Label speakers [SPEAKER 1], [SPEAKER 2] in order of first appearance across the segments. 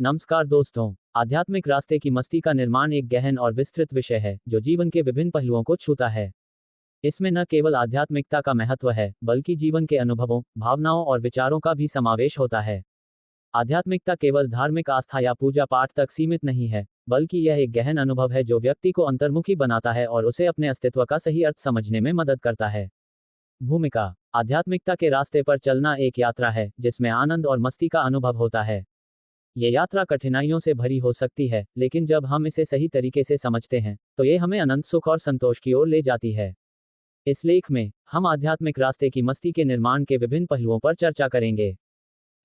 [SPEAKER 1] नमस्कार दोस्तों। आध्यात्मिक रास्ते की मस्ती का निर्माण एक गहन और विस्तृत विषय है जो जीवन के विभिन्न पहलुओं को छूता है। इसमें न केवल आध्यात्मिकता का महत्व है, बल्कि जीवन के अनुभवों, भावनाओं और विचारों का भी समावेश होता है। आध्यात्मिकता केवल धार्मिक आस्था या पूजा पाठ तक सीमित नहीं है, बल्कि यह एक गहन अनुभव है जो व्यक्ति को अंतर्मुखी बनाता है और उसे अपने अस्तित्व का सही अर्थ समझने में मदद करता है। भूमिका। आध्यात्मिकता के रास्ते पर चलना एक यात्रा है जिसमें आनंद और मस्ती का अनुभव होता है। ये यात्रा कठिनाइयों से भरी हो सकती है, लेकिन जब हम इसे सही तरीके से समझते हैं तो ये हमें अनंत सुख और संतोष की ओर ले जाती है। इस लेख में हम आध्यात्मिक रास्ते की मस्ती के निर्माण के विभिन्न पहलुओं पर चर्चा करेंगे।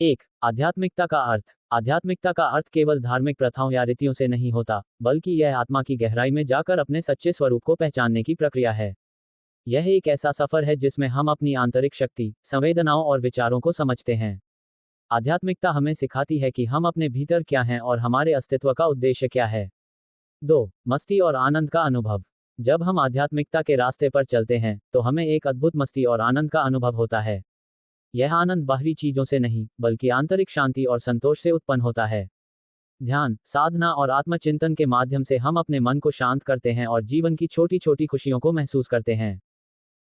[SPEAKER 1] 1. आध्यात्मिकता का अर्थ। आध्यात्मिकता का अर्थ केवल धार्मिक प्रथाओं या रीतियों से नहीं होता, बल्कि यह आत्मा की गहराई में जाकर अपने सच्चे स्वरूप को पहचानने की प्रक्रिया है। यह एक ऐसा सफर है जिसमें हम अपनी आंतरिक शक्ति, संवेदनाओं और विचारों को समझते हैं। आध्यात्मिकता हमें सिखाती है कि हम अपने भीतर क्या हैं और हमारे अस्तित्व का उद्देश्य क्या है। 2. मस्ती और आनंद का अनुभव। जब हम आध्यात्मिकता के रास्ते पर चलते हैं तो हमें एक अद्भुत मस्ती और आनंद का अनुभव होता है। यह आनंद बाहरी चीजों से नहीं, बल्कि आंतरिक शांति और संतोष से उत्पन्न होता है। ध्यान, साधना और आत्मचिंतन के माध्यम से हम अपने मन को शांत करते हैं और जीवन की छोटी छोटी खुशियों को महसूस करते हैं।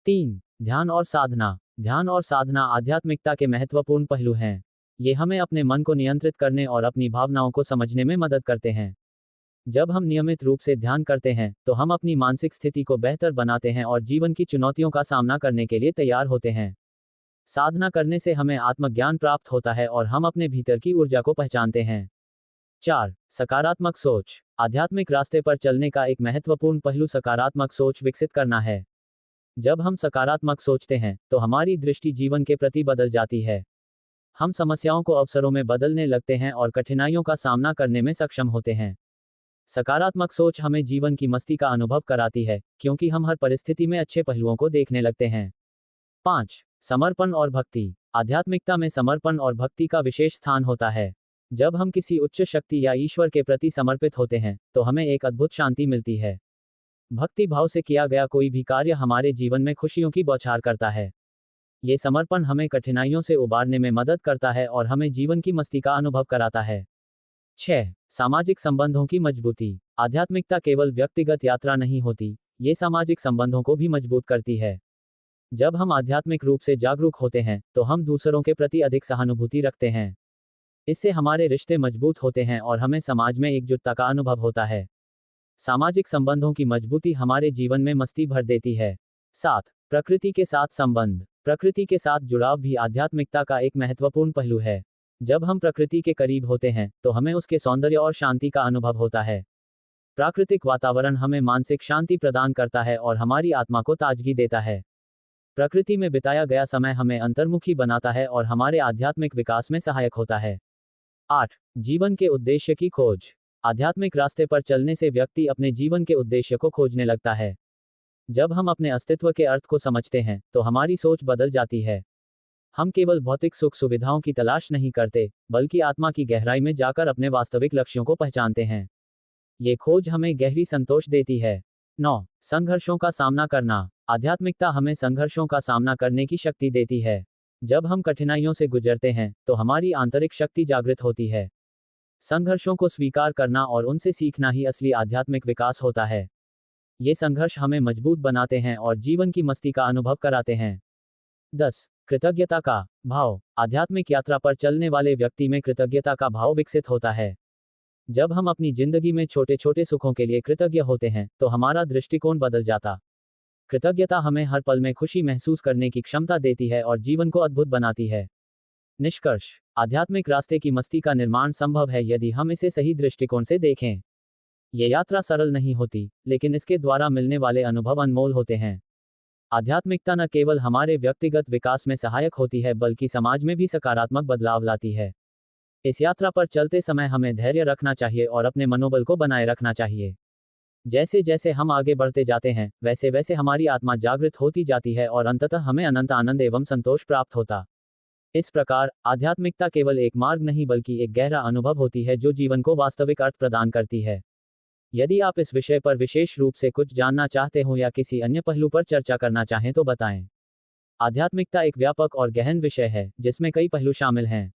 [SPEAKER 1] 3. ध्यान और साधना। ध्यान और साधना आध्यात्मिकता के महत्वपूर्ण पहलू हैं। ये हमें अपने मन को नियंत्रित करने और अपनी भावनाओं को समझने में मदद करते हैं। जब हम नियमित रूप से ध्यान करते हैं तो हम अपनी मानसिक स्थिति को बेहतर बनाते हैं और जीवन की चुनौतियों का सामना करने के लिए तैयार होते हैं। साधना करने से हमें आत्मज्ञान प्राप्त होता है और हम अपने भीतर की ऊर्जा को पहचानते हैं। 4. सकारात्मक सोच। आध्यात्मिक रास्ते पर चलने का एक महत्वपूर्ण पहलू सकारात्मक सोच विकसित करना है। जब हम सकारात्मक सोचते हैं तो हमारी दृष्टि जीवन के प्रति बदल जाती है। हम समस्याओं को अवसरों में बदलने लगते हैं और कठिनाइयों का सामना करने में सक्षम होते हैं। सकारात्मक सोच हमें जीवन की मस्ती का अनुभव कराती है, क्योंकि हम हर परिस्थिति में अच्छे पहलुओं को देखने लगते हैं। 5. समर्पण और भक्ति। आध्यात्मिकता में समर्पण और भक्ति का विशेष स्थान होता है। जब हम किसी उच्च शक्ति या ईश्वर के प्रति समर्पित होते हैं तो हमें एक अद्भुत शांति मिलती है। भक्ति भाव से किया गया कोई भी कार्य हमारे जीवन में खुशियों की बौछार करता है। ये समर्पण हमें कठिनाइयों से उबारने में मदद करता है और हमें जीवन की मस्ती का अनुभव कराता है। 6. सामाजिक संबंधों की मजबूती। आध्यात्मिकता केवल व्यक्तिगत यात्रा नहीं होती, ये सामाजिक संबंधों को भी मजबूत करती है। जब हम आध्यात्मिक रूप से जागरूक होते हैं तो हम दूसरों के प्रति अधिक सहानुभूति रखते हैं। इससे हमारे रिश्ते मजबूत होते हैं और हमें समाज में एकजुटता का अनुभव होता है। सामाजिक संबंधों की मजबूती हमारे जीवन में मस्ती भर देती है। 7. प्रकृति के साथ संबंध। प्रकृति के साथ जुड़ाव भी आध्यात्मिकता का एक महत्वपूर्ण पहलू है। जब हम प्रकृति के करीब होते हैं तो हमें उसके सौंदर्य और शांति का अनुभव होता है। प्राकृतिक वातावरण हमें मानसिक शांति प्रदान करता है और हमारी आत्मा को ताजगी देता है। प्रकृति में बिताया गया समय हमें अंतर्मुखी बनाता है और हमारे आध्यात्मिक विकास में सहायक होता है। 8. जीवन के उद्देश्य की खोज। आध्यात्मिक रास्ते पर चलने से व्यक्ति अपने जीवन के उद्देश्य को खोजने लगता है। जब हम अपने अस्तित्व के अर्थ को समझते हैं तो हमारी सोच बदल जाती है। हम केवल भौतिक सुख सुविधाओं की तलाश नहीं करते, बल्कि आत्मा की गहराई में जाकर अपने वास्तविक लक्ष्यों को पहचानते हैं। ये खोज हमें गहरी संतोष देती है। 9. संघर्षों का सामना करना। आध्यात्मिकता हमें संघर्षों का सामना करने की शक्ति देती है। जब हम कठिनाइयों से गुजरते हैं तो हमारी आंतरिक शक्ति जागृत होती है। संघर्षों को स्वीकार करना और उनसे सीखना ही असली आध्यात्मिक विकास होता है। ये संघर्ष हमें मजबूत बनाते हैं और जीवन की मस्ती का अनुभव कराते हैं। 10. कृतज्ञता का भाव। आध्यात्मिक यात्रा पर चलने वाले व्यक्ति में कृतज्ञता का भाव विकसित होता है। जब हम अपनी जिंदगी में छोटे छोटे सुखों के लिए कृतज्ञ होते हैं तो हमारा दृष्टिकोण बदल जाता। कृतज्ञता हमें हर पल में खुशी महसूस करने की क्षमता देती है और जीवन को अद्भुत बनाती है। निष्कर्ष। आध्यात्मिक रास्ते की मस्ती का निर्माण संभव है यदि हम इसे सही दृष्टिकोण से देखें। ये यात्रा सरल नहीं होती, लेकिन इसके द्वारा मिलने वाले अनुभव अनमोल होते हैं। आध्यात्मिकता न केवल हमारे व्यक्तिगत विकास में सहायक होती है, बल्कि समाज में भी सकारात्मक बदलाव लाती है। इस यात्रा पर चलते समय हमें धैर्य रखना चाहिए और अपने मनोबल को बनाए रखना चाहिए। जैसे जैसे हम आगे बढ़ते जाते हैं, वैसे वैसे हमारी आत्मा जागृत होती जाती है और अंततः हमें अनंत आनंद एवं संतोष प्राप्त होता। इस प्रकार आध्यात्मिकता केवल एक मार्ग नहीं, बल्कि एक गहरा अनुभव होती है जो जीवन को वास्तविक अर्थ प्रदान करती है। यदि आप इस विषय पर विशेष रूप से कुछ जानना चाहते हो या किसी अन्य पहलू पर चर्चा करना चाहें तो बताएं। आध्यात्मिकता एक व्यापक और गहन विषय है जिसमें कई पहलू शामिल हैं।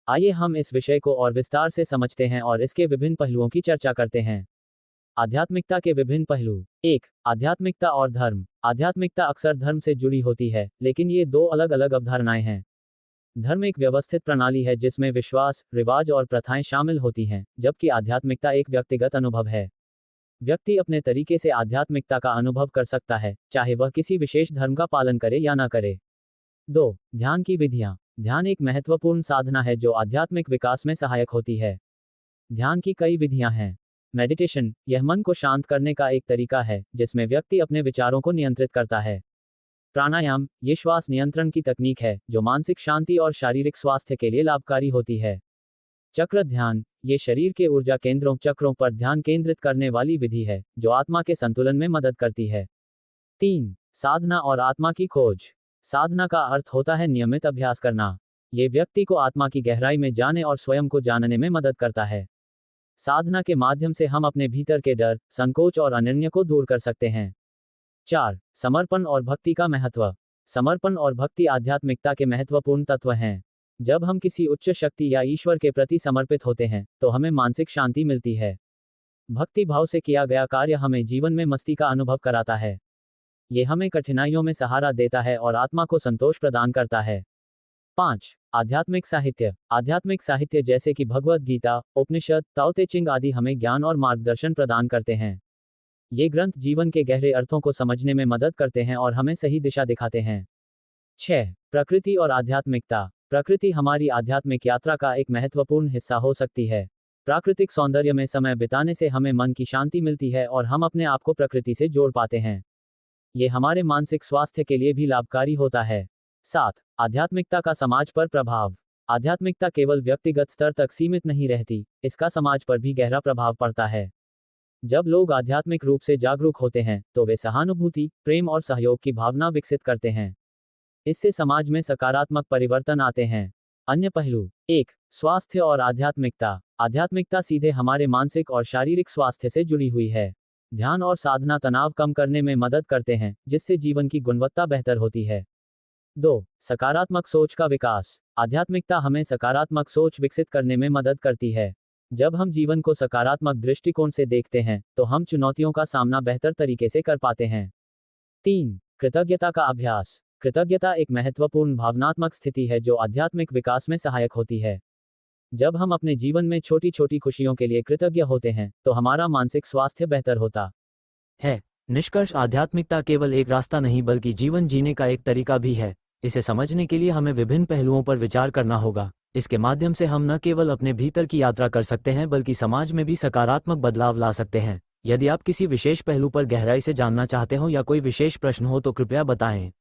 [SPEAKER 1] आइए हम इस विषय को और विस्तार से समझते हैं और इसके विभिन्न पहलुओं की चर्चा करते हैं। आध्यात्मिकता के विभिन्न पहलू। 1. आध्यात्मिकता और धर्म। आध्यात्मिकता अक्सर धर्म से जुड़ी होती है, लेकिन ये दो अलग अलग अवधारणाएं हैं। धर्म एक व्यवस्थित प्रणाली है जिसमें विश्वास, रिवाज और प्रथाएं शामिल होती हैं, जबकि आध्यात्मिकता एक व्यक्तिगत अनुभव है। व्यक्ति अपने तरीके से आध्यात्मिकता का अनुभव कर सकता है, चाहे वह किसी विशेष धर्म का पालन करे या ना करे। 2. ध्यान की विधियां। ध्यान एक महत्वपूर्ण साधना है जो आध्यात्मिक विकास में सहायक होती है। ध्यान की कई विधियां हैं। मेडिटेशन, यह मन को शांत करने का एक तरीका है जिसमें व्यक्ति अपने विचारों को नियंत्रित करता है। प्राणायाम, ये श्वास नियंत्रण की तकनीक है जो मानसिक शांति और शारीरिक स्वास्थ्य के लिए लाभकारी होती है। चक्र ध्यान, ये शरीर के ऊर्जा केंद्रों चक्रों पर ध्यान केंद्रित करने वाली विधि है जो आत्मा के संतुलन में मदद करती है। 3. साधना और आत्मा की खोज। साधना का अर्थ होता है नियमित अभ्यास करना। ये व्यक्ति को आत्मा की गहराई में जाने और स्वयं को जानने में मदद करता है। साधना के माध्यम से हम अपने भीतर के डर, संकोच और अनिर्णय को दूर कर सकते हैं। 4. समर्पण और भक्ति का महत्व। समर्पण और भक्ति आध्यात्मिकता के महत्वपूर्ण तत्व हैं। जब हम किसी उच्च शक्ति या ईश्वर के प्रति समर्पित होते हैं तो हमें मानसिक शांति मिलती है। भक्ति भाव से किया गया कार्य हमें जीवन में मस्ती का अनुभव कराता है। ये हमें कठिनाइयों में सहारा देता है और आत्मा को संतोष प्रदान करता है। 5. आध्यात्मिक साहित्य। आध्यात्मिक साहित्य जैसे कि भगवद गीता, उपनिषद, ताओ ते चिंग आदि हमें ज्ञान और मार्गदर्शन प्रदान करते हैं। ये ग्रंथ जीवन के गहरे अर्थों को समझने में मदद करते हैं और हमें सही दिशा दिखाते हैं। 6. प्रकृति और आध्यात्मिकता। प्रकृति हमारी आध्यात्मिक यात्रा का एक महत्वपूर्ण हिस्सा हो सकती है। प्राकृतिक सौंदर्य में समय बिताने से हमें मन की शांति मिलती है और हम अपने आप को प्रकृति से जोड़ पाते हैं। ये हमारे मानसिक स्वास्थ्य के लिए भी लाभकारी होता है। 7. आध्यात्मिकता का समाज पर प्रभाव। आध्यात्मिकता केवल व्यक्तिगत स्तर तक सीमित नहीं रहती, इसका समाज पर भी गहरा प्रभाव पड़ता है। जब लोग आध्यात्मिक रूप से जागरूक होते हैं तो वे सहानुभूति, प्रेम और सहयोग की भावना विकसित करते हैं। इससे समाज में सकारात्मक परिवर्तन आते हैं। अन्य पहलू। 1. स्वास्थ्य और आध्यात्मिकता। आध्यात्मिकता सीधे हमारे मानसिक और शारीरिक स्वास्थ्य से जुड़ी हुई है। ध्यान और साधना तनाव कम करने में मदद करते हैं, जिससे जीवन की गुणवत्ता बेहतर होती है। 2. सकारात्मक सोच का विकास। आध्यात्मिकता हमें सकारात्मक सोच विकसित करने में मदद करती है। जब हम जीवन को सकारात्मक दृष्टिकोण से देखते हैं तो हम चुनौतियों का सामना बेहतर तरीके से कर पाते हैं। 3. कृतज्ञता का अभ्यास। कृतज्ञता एक महत्वपूर्ण भावनात्मक स्थिति है जो आध्यात्मिक विकास में सहायक होती है। जब हम अपने जीवन में छोटी छोटी खुशियों के लिए कृतज्ञ होते हैं तो हमारा मानसिक स्वास्थ्य बेहतर होता है। निष्कर्ष, आध्यात्मिकता केवल एक रास्ता नहीं बल्कि जीवन जीने का एक तरीका भी है। इसे समझने के लिए हमें विभिन्न पहलुओं पर विचार करना होगा। इसके माध्यम से हम न केवल अपने भीतर की यात्रा कर सकते हैं बल्कि समाज में भी सकारात्मक बदलाव ला सकते हैं। यदि आप किसी विशेष पहलू पर गहराई से जानना चाहते हो या कोई विशेष प्रश्न हो तो कृपया बताएं।